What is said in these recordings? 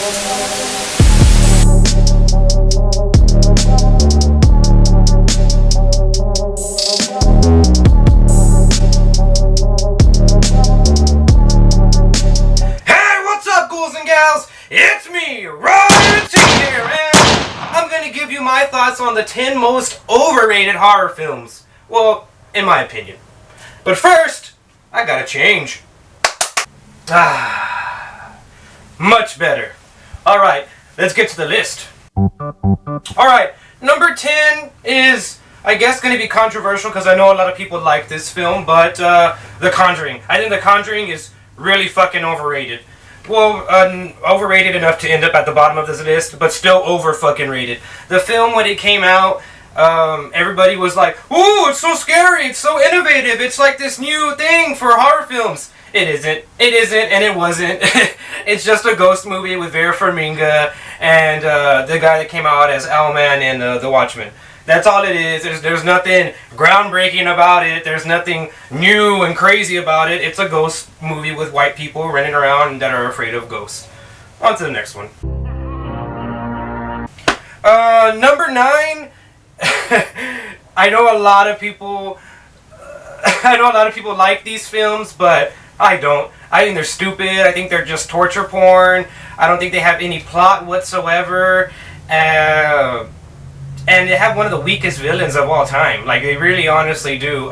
It's me, TheRyanTShow here, and I'm gonna give you my thoughts on the 10 most overrated horror films. Well, in my opinion. But first, I gotta change. Much better. Alright, let's get to the list. Alright, number 10 is, I guess, gonna be controversial because I know a lot of people like this film, but The Conjuring. I think The Conjuring is really fucking overrated. Well, overrated enough to end up at the bottom of this list, but still over fucking rated. The film, when it came out, everybody was like, "Ooh, it's so scary, it's so innovative, it's like this new thing for horror films." It isn't, and it wasn't. It's just a ghost movie with Vera Farmiga and the guy that came out as Owlman in The Watchmen. That's all it is. There's nothing groundbreaking about it. There's nothing new and crazy about it. It's a ghost movie with white people running around that are afraid of ghosts. On to the next one. Number 9. I know a lot of people. I know a lot of people like these films, but I don't. I think they're stupid. I think they're just torture porn. I don't think they have any plot whatsoever. And they have one of the weakest villains of all time. Like, they really honestly do.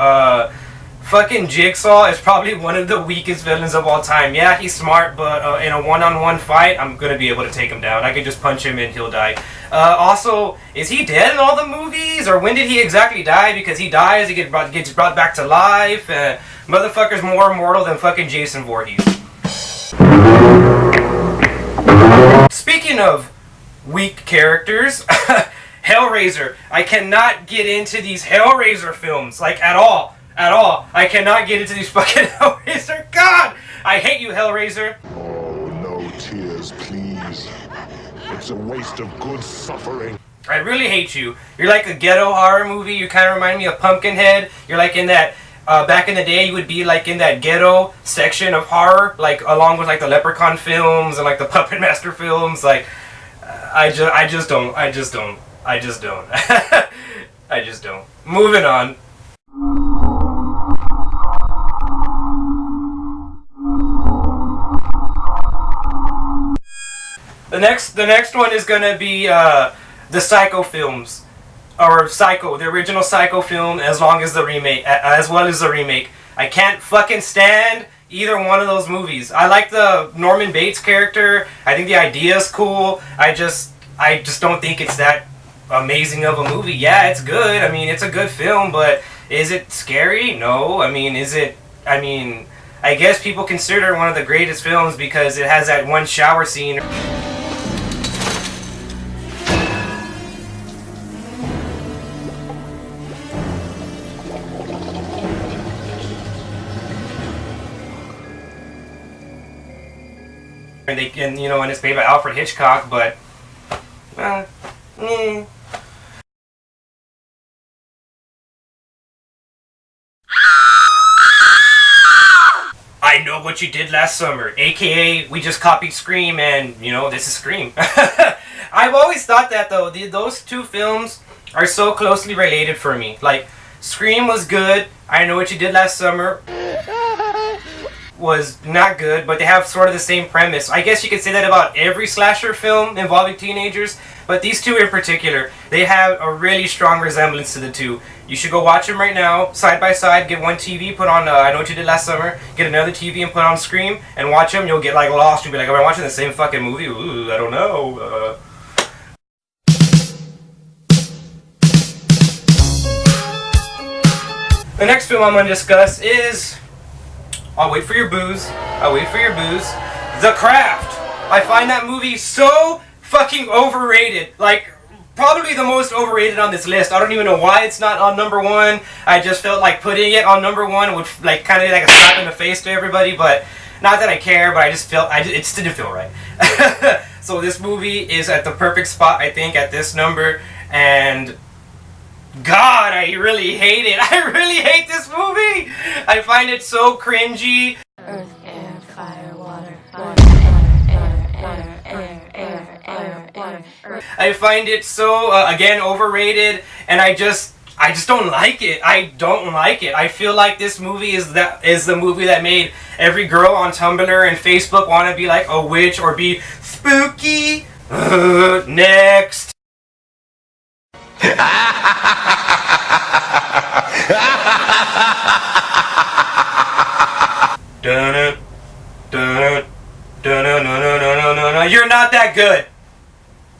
Fucking Jigsaw is probably one of the weakest villains of all time. Yeah, he's smart, but in a one-on-one fight, I'm gonna be able to take him down. I can just punch him and he'll die. Also, is he dead in all the movies? Or when did he exactly die? Because he dies, he gets brought back to life. Motherfucker's more immortal than fucking Jason Voorhees. Speaking of weak characters... Hellraiser. I cannot get into these Hellraiser films, like, at all. At all. I cannot get into these fucking Hellraiser. God! I hate you, Hellraiser. Oh, no tears, please. It's a waste of good suffering. I really hate you. You're like a ghetto horror movie. You kind of remind me of Pumpkinhead. You're like in that, back in the day, you would be like in that ghetto section of horror, like, along with like the Leprechaun films and like the Puppet Master films. Like, I just don't. I just don't. I just don't. Moving on. The next one is gonna be the Psycho films, or Psycho, the original Psycho film, as well as the remake. I can't fucking stand either one of those movies. I like the Norman Bates character. I think the idea is cool. I just don't think it's that amazing of a movie. Yeah, it's good. I mean, it's a good film, but is it scary? No. I mean, I guess people consider it one of the greatest films because it has that one shower scene. And you know, and it's made by Alfred Hitchcock, but I Know What You Did Last Summer, aka we just copied Scream, and you know, this is Scream. I've always thought that though, those two films are so closely related for me. Like, Scream was good, I Know What You Did Last Summer was not good, but they have sort of the same premise. I guess you could say that about every slasher film involving teenagers, but these two in particular, they have a really strong resemblance to the two. You should go watch them right now, side by side. Get one TV, put on I Know What You Did Last Summer, get another TV and put on Scream, and watch them. You'll get like lost. You'll be like, am I watching the same fucking movie? Ooh, I don't know. The next film I'm going to discuss is... I'll wait for your booze. The Craft. I find that movie so fucking overrated. Like, probably the most overrated on this list. I don't even know why it's not on number 1. I just felt like putting it on number 1 would like kind of like a slap in the face to everybody. But not that I care, but I just felt it just didn't feel right. So this movie is at the perfect spot, I think, at this number. And God, I really hate it. I really hate this movie. I find it so cringy. Earth, air, fire, water, water, air, air, air, air, air. I find it so, again, overrated, and I just don't like it. I don't like it. I feel like this movie is the movie that made every girl on Tumblr and Facebook want to be like a witch or be spooky. Next. Dun-dun, dun-dun, dun-dun-dun-dun-dun-dun. You're not that good.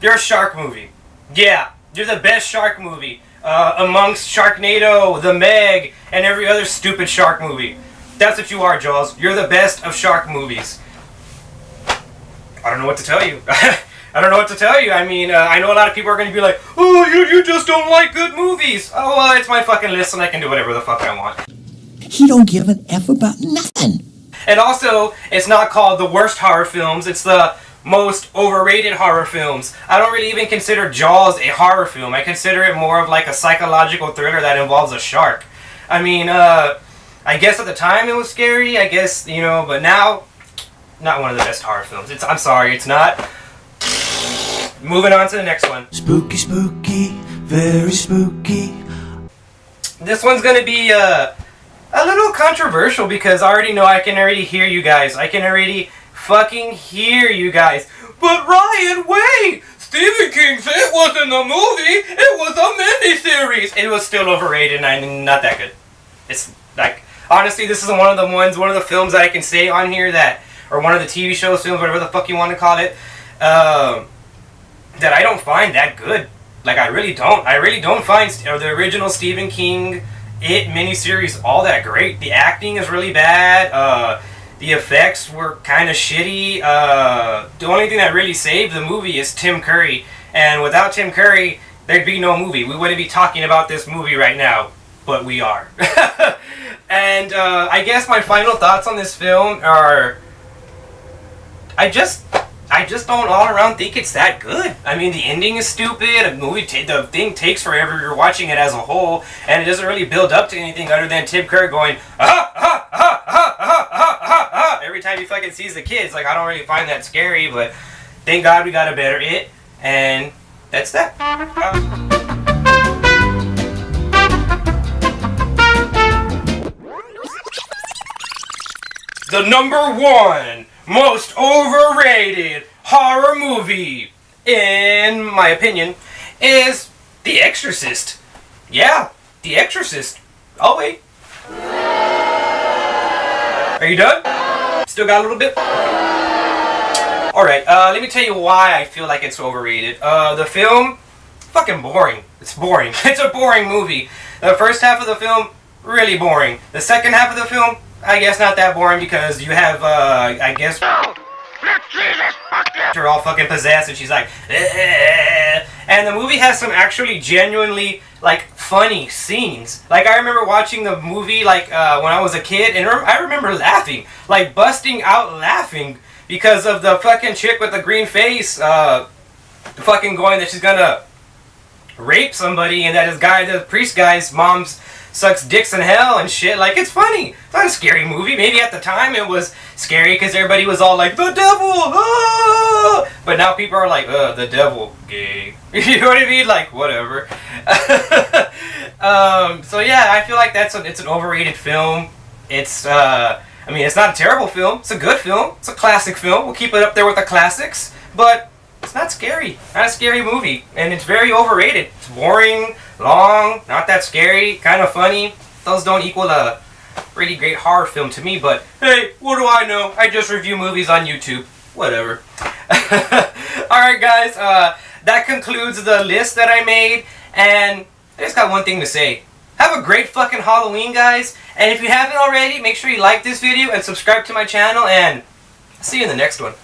You're a shark movie. Yeah, you're the best shark movie. Amongst Sharknado, The Meg, and every other stupid shark movie. That's what you are, Jaws. You're the best of shark movies. I don't know what to tell you. I don't know what to tell you. I mean, I know a lot of people are going to be like, oh, you just don't like good movies. Oh, well, it's my fucking list and I can do whatever the fuck I want. He don't give an F about nothing. And also, it's not called the worst horror films. It's the most overrated horror films. I don't really even consider Jaws a horror film. I consider it more of like a psychological thriller that involves a shark. I mean, I guess at the time it was scary, I guess, you know, but now, not one of the best horror films. I'm sorry, it's not. Moving on to the next one. Spooky, spooky, very spooky. This one's gonna be, a little controversial because I already know I can already hear you guys. I can already fucking hear you guys. But Ryan, wait! Stephen King said it wasn't a movie, it was a miniseries. It was still overrated and not that good. It's like, honestly, this is one of the films that I can say on here that, or one of the TV shows, films, whatever the fuck you want to call it, that I don't find that good. Like, I really don't. I really don't find the original Stephen King It miniseries all that great. The acting is really bad. The effects were kind of shitty. The only thing that really saved the movie is Tim Curry. And without Tim Curry, there'd be no movie. We wouldn't be talking about this movie right now. But we are. And I guess my final thoughts on this film are... I just don't all around think it's that good. I mean, the ending is stupid. The thing takes forever. You're watching it as a whole, and it doesn't really build up to anything other than Tim Curry going every time he fucking sees the kids. Like, I don't really find that scary, but thank God we got a better It, and that's that. The #1 most overrated horror movie, in my opinion, is The Exorcist. Yeah, The Exorcist. Oh, wait. Are you done? Still got a little bit? Alright, let me tell you why I feel like it's overrated. The film, fucking boring. It's boring. It's a boring movie. The first half of the film, really boring. The second half of the film, I guess not that boring because you have, I guess... They're all fucking possessed and she's like... And the movie has some actually genuinely, like, funny scenes. Like, I remember watching the movie, like, when I was a kid, and I remember laughing. Like, busting out laughing because of the fucking chick with the green face, fucking going that she's gonna rape somebody and that the priest guy's mom's sucks dicks in hell and shit. Like, it's funny. It's not a scary movie. Maybe at the time it was scary because everybody was all like, the devil! Ah! But now people are like, the devil, gay. You know what I mean? Like, whatever. So yeah, I feel like it's an overrated film. It's, I mean, it's not a terrible film. It's a good film. It's a classic film. We'll keep it up there with the classics. But it's not scary. Not a scary movie. And it's very overrated. It's boring, long, not that scary, kind of funny. Those don't equal a really great horror film to me, but hey, what do I know? I just review movies on YouTube. Whatever. Alright guys, that concludes the list that I made, and I just got one thing to say. Have a great fucking Halloween, guys, and if you haven't already, make sure you like this video and subscribe to my channel, and see you in the next one.